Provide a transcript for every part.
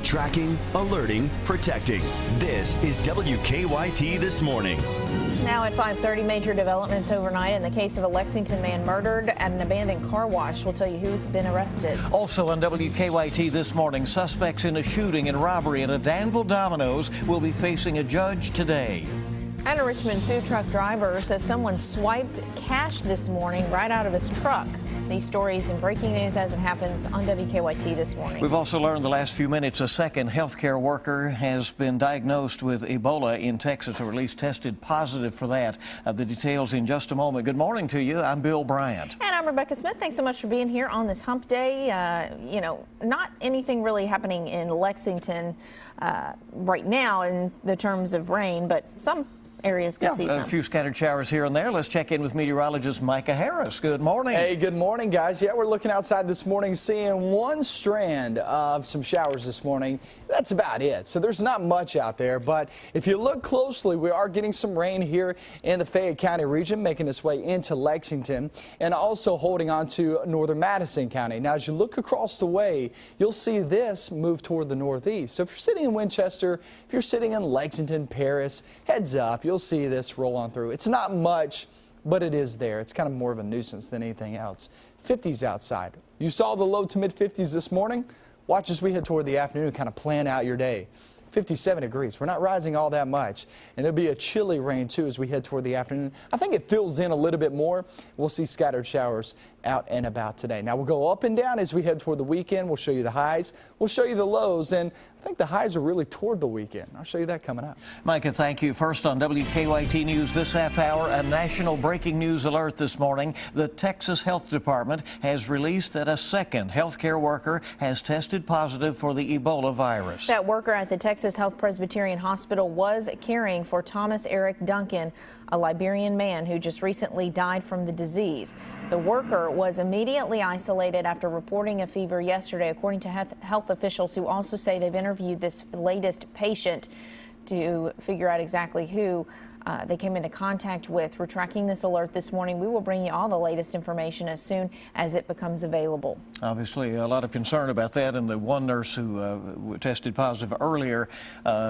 Tracking, alerting, protecting. This is WKYT This Morning. Now at 5:30, major developments overnight in the case of a Lexington man murdered at an abandoned car wash. We'll tell you who's been arrested. Also on WKYT This Morning, suspects in a shooting and robbery at a Danville Domino's will be facing a judge today. And a Richmond food truck driver says someone swiped cash this morning right out of his truck. These stories and breaking news as it happens on WKYT This Morning. We've also learned the last few minutes a second healthcare worker has been diagnosed with Ebola in Texas, or at least tested positive for that. The details in just a moment. Good morning to you. I'm Bill Bryant. And I'm Rebecca Smith. Thanks so much for being here on this hump day. Not anything really happening in Lexington right now in the terms of rain, but some areas could see some. A few scattered showers here and there. Let's check in with meteorologist Micah Harris. Good morning. Hey, good morning, guys. Yeah, we're looking outside this morning, seeing one strand of some showers this morning. That's about it. So there's not much out there, but if you look closely, we are getting some rain here in the Fayette County region, making its way into Lexington, and also holding on to northern Madison County. Now, as you look across the way, you'll see this move toward the northeast. So if you're sitting in Winchester, if you're sitting in Lexington, Paris, heads up, you'll see this roll on through. It's not much, but it is there. It's kind of more of a nuisance than anything else. 50s outside. You saw the low to mid 50s this morning. Watch as we head toward the afternoon, kind of plan out your day. 57 degrees. We're not rising all that much, and it'll be a chilly rain too as we head toward the afternoon. I think it fills in a little bit more. We'll see scattered showers out and about today. Now we'll go up and down as we head toward the weekend. We'll show you the highs. We'll show you the lows, and I think the highs are really toward the weekend. I'll show you that coming up. Micah, thank you. First on WKYT News this half hour, a national breaking news alert this morning. The Texas Health Department has released that a second healthcare worker has tested positive for the Ebola virus. That worker at the Texas Health Presbyterian Hospital was caring for Thomas Eric Duncan, a Liberian man who just recently died from the disease. The worker was immediately isolated after reporting a fever yesterday, according to health officials, who also say they've interviewed this latest patient to figure out exactly who they came into contact with. We're tracking this alert this morning. We will bring you all the latest information as soon as it becomes available. Obviously, a lot of concern about that, and the one nurse who tested positive earlier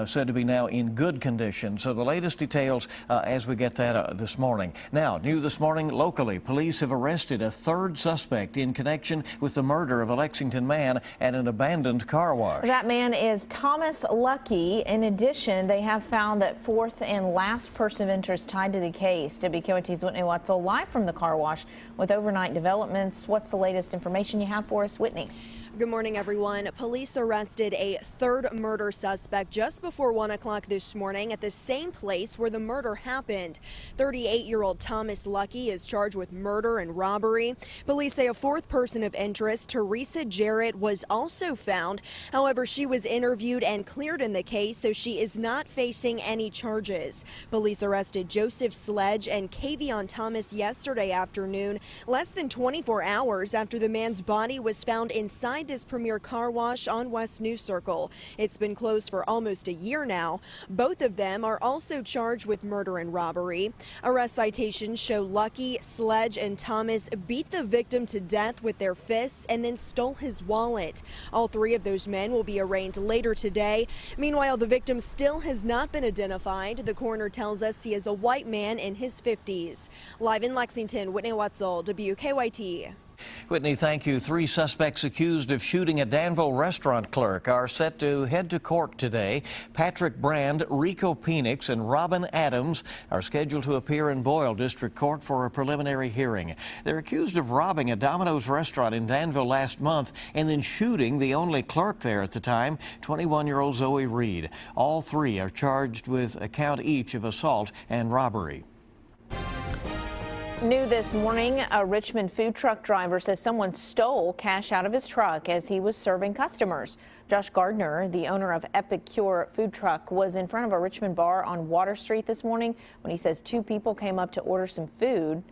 said to be now in good condition. So the latest details as we get that this morning. Now, new this morning locally, police have arrested a third suspect in connection with the murder of a Lexington man at an abandoned car wash. That man is Thomas Lucky. In addition, they have found that fourth and last person of interest tied to the case. WKYT's Whitney Watzel live from the car wash with overnight developments. What's the latest information you have for us, Whitney? Good morning, everyone. Police arrested a third murder suspect just before 1 o'clock this morning at the same place where the murder happened. 38-year-old Thomas Lucky is charged with murder and robbery. Police say a fourth person of interest, Teresa Jarrett, was also found. However, she was interviewed and cleared in the case, so she is not facing any charges. Police arrested Joseph Sledge and Kavion Thomas yesterday afternoon, less than 24 hours after the man's body was found inside this Premier car wash on West News Circle. It's been closed for almost a year now. Both of them are also charged with murder and robbery. Arrest citations show Lucky, Sledge, and Thomas beat the victim to death with their fists and then stole his wallet. All three of those men will be arraigned later today. Meanwhile, the victim still has not been identified. The coroner tells us he is a white man in his 50s. Live in Lexington, Whitney Watzel, WKYT. Whitney, thank you. 3 suspects accused of shooting a Danville restaurant clerk are set to head to court today. Patrick Brand, Rico Penix, and Robin Adams are scheduled to appear in Boyle District Court for a preliminary hearing. They're accused of robbing a Domino's restaurant in Danville last month and then shooting the only clerk there at the time, 21-year-old Zoe Reed. All 3 are charged with a count each of assault and robbery. New this morning, a Richmond food truck driver says someone stole cash out of his truck as he was serving customers. Josh Gardner, the owner of Epicure Food Truck, was in front of a Richmond bar on Water Street this morning when he says 2 people came up to order some food.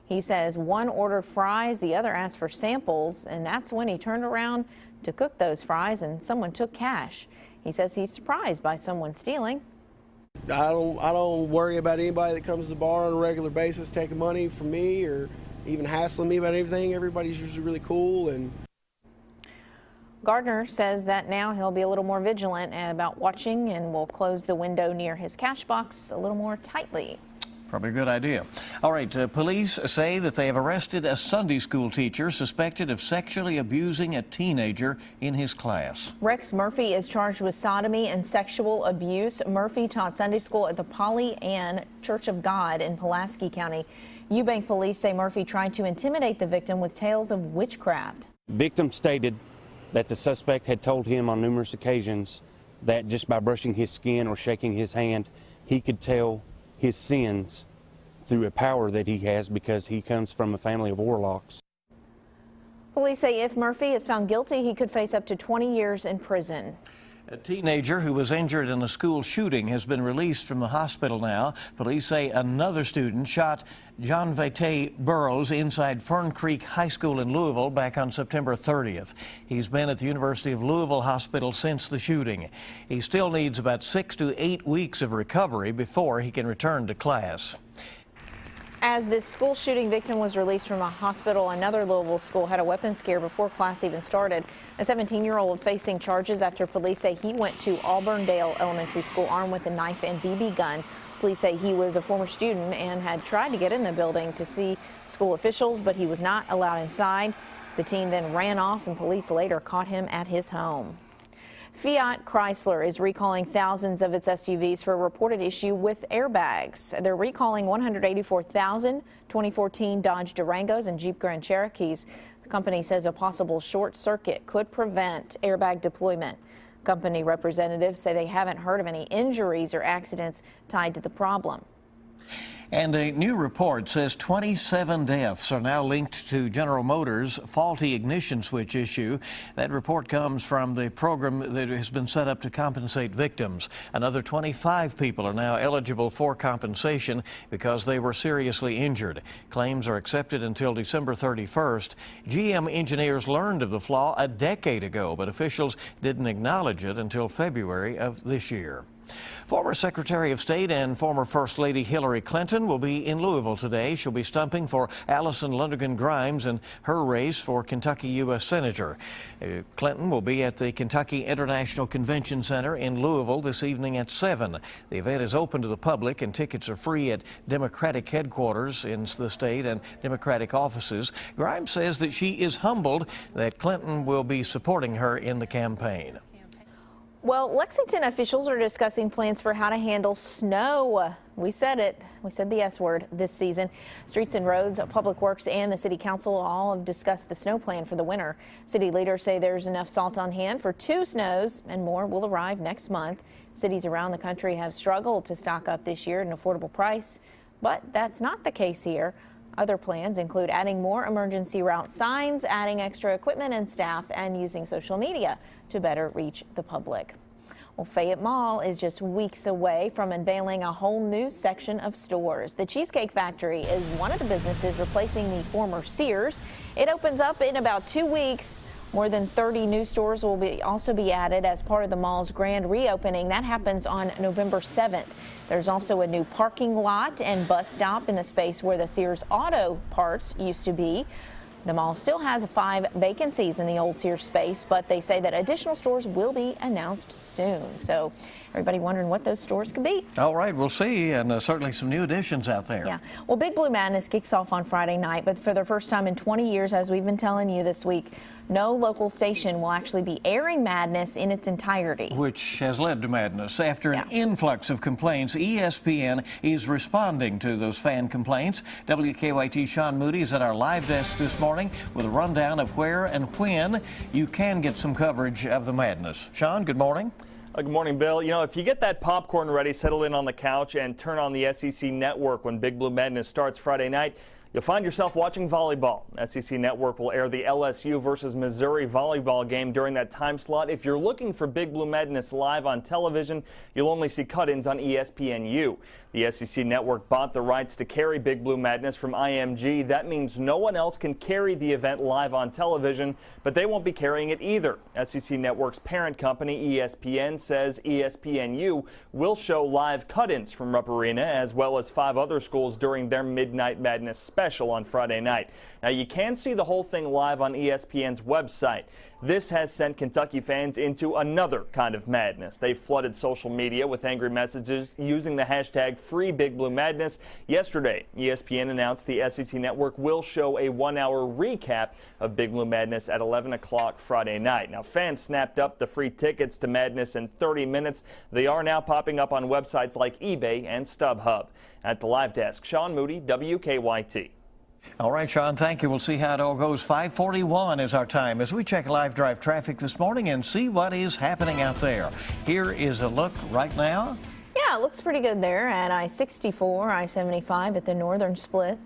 He says one ordered fries, the other asked for samples, and that's when he turned around to cook those fries and someone took cash. He says he's surprised by someone stealing. I don't worry about anybody that comes to the bar on a regular basis taking money from me or even hassling me about anything. Everybody's usually really cool. And Gardner says that now he'll be a little more vigilant about watching and will close the window near his cash box a little more tightly. Probably a good idea. All right, police say that they have arrested a Sunday school teacher suspected of sexually abusing a teenager in his class. Rex Murphy is charged with sodomy and sexual abuse. Murphy taught Sunday school at the Polly Ann Church of God in Pulaski County. Eubank police say Murphy tried to intimidate the victim with tales of witchcraft. Victim stated that the suspect had told him on numerous occasions that just by brushing his skin or shaking his hand, he could tell his sins through a power that he has because he comes from a family of warlocks. Police say if Murphy is found guilty, he could face up to 20 years in prison. A teenager who was injured in a school shooting has been released from the hospital now. Police say another student shot John Vete Burrows inside Fern Creek High School in Louisville back on September 30th. He's been at the University of Louisville Hospital since the shooting. He still needs about 6 to 8 weeks of recovery before he can return to class. As this school shooting victim was released from a hospital, another Louisville school had a weapons scare before class even started. A 17-year-old facing charges after police say he went to Auburndale Elementary School armed with a knife and BB gun. Police say he was a former student and had tried to get in the building to see school officials, but he was not allowed inside. The teen then ran off, and police later caught him at his home. Fiat Chrysler is recalling thousands of its SUVs for a reported issue with airbags. They're recalling 184,000 2014 Dodge Durangos and Jeep Grand Cherokees. The company says a possible short circuit could prevent airbag deployment. Company representatives say they haven't heard of any injuries or accidents tied to the problem. And a new report says 27 deaths are now linked to General Motors' faulty ignition switch issue. That report comes from the program that has been set up to compensate victims. Another 25 people are now eligible for compensation because they were seriously injured. Claims are accepted until December 31st. GM engineers learned of the flaw a decade ago, but officials didn't acknowledge it until February of this year. Former Secretary of State and former First Lady Hillary Clinton will be in Louisville today. She'll be stumping for Allison Lundergan Grimes in her race for Kentucky U.S. Senator. Clinton will be at the Kentucky International Convention Center in Louisville this evening at 7. The event is open to the public and tickets are free at Democratic headquarters in the state and Democratic offices. Grimes says that she is humbled that Clinton will be supporting her in the campaign. Well, Lexington officials are discussing plans for how to handle snow. We said it. We said the S word this season. Streets and Roads, Public Works, and the City Council all have discussed the snow plan for the winter. City leaders say there's enough salt on hand for 2 snows, and more will arrive next month. Cities around the country have struggled to stock up this year at an affordable price, but that's not the case here. Other plans include adding more emergency route signs, adding extra equipment and staff, and using social media to better reach the public. Well, Fayette Mall is just weeks away from unveiling a whole new section of stores. The Cheesecake Factory is one of the businesses replacing the former Sears. It opens up in about 2 weeks. More than 30 new stores will also be added as part of the mall's grand reopening. That happens on November 7th. There's also a new parking lot and bus stop in the space where the Sears Auto Parts used to be. The mall still has 5 vacancies in the old Sears space, but they say that additional stores will be announced soon. So everybody wondering what those stores could be. All right, we'll see, and certainly some new additions out there. Yeah. Well, Big Blue Madness kicks off on Friday night, but for the first time in 20 years, as we've been telling you this week, no local station will actually be airing Madness in its entirety. Which has led to madness. After an influx of complaints, ESPN is responding to those fan complaints. WKYT Sean Moody is at our live desk this morning with a rundown of where and when you can get some coverage of the madness. Sean, good morning. Good morning, Bill. You know, if you get that popcorn ready, settle in on the couch, and turn on the SEC Network when Big Blue Madness starts Friday night, you'll find yourself watching volleyball. SEC Network will air the LSU versus Missouri volleyball game during that time slot. If you're looking for Big Blue Madness live on television, you'll only see cut-ins on ESPNU. The SEC Network bought the rights to carry Big Blue Madness from IMG. That means no one else can carry the event live on television, but they won't be carrying it either. SEC Network's parent company, ESPN, says ESPNU will show live cut-ins from Rupp Arena as well as 5 other schools during their Midnight Madness special on Friday night. Now, you can see the whole thing live on ESPN's website. This has sent Kentucky fans into another kind of madness. They flooded social media with angry messages using the hashtag #FreeBigBlueMadness. Yesterday, ESPN announced the SEC Network will show a 1-hour recap of Big Blue Madness at 11 o'clock Friday night. Now, fans snapped up the free tickets to Madness in 30 minutes. They are now popping up on websites like eBay and StubHub. At the live desk, Sean Moody, WKYT. All right, Sean, thank you. We'll see how it all goes. 5:41 is our time as we check live drive traffic this morning and see what is happening out there. Here is a look right now. Yeah, it looks pretty good there at I-64, I-75 at the northern split.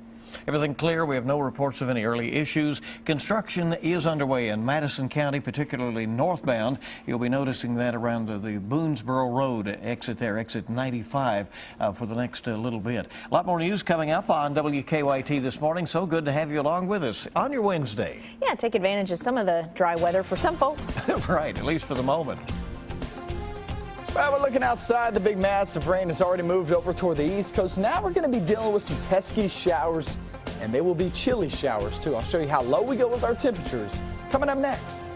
Everything clear. We have no reports of any early issues. Construction is underway in Madison County, particularly northbound. You'll be noticing that around the Boonesboro Road exit there, exit 95, for the next little bit. A lot more news coming up on WKYT this morning. So good to have you along with us on your Wednesday. Yeah, take advantage of some of the dry weather for some folks. Right, at least for the moment. Well, we're looking outside. The big mass of rain has already moved over toward the East Coast. Now we're going to be dealing with some pesky showers, and they will be chilly showers, too. I'll show you how low we go with our temperatures coming up next.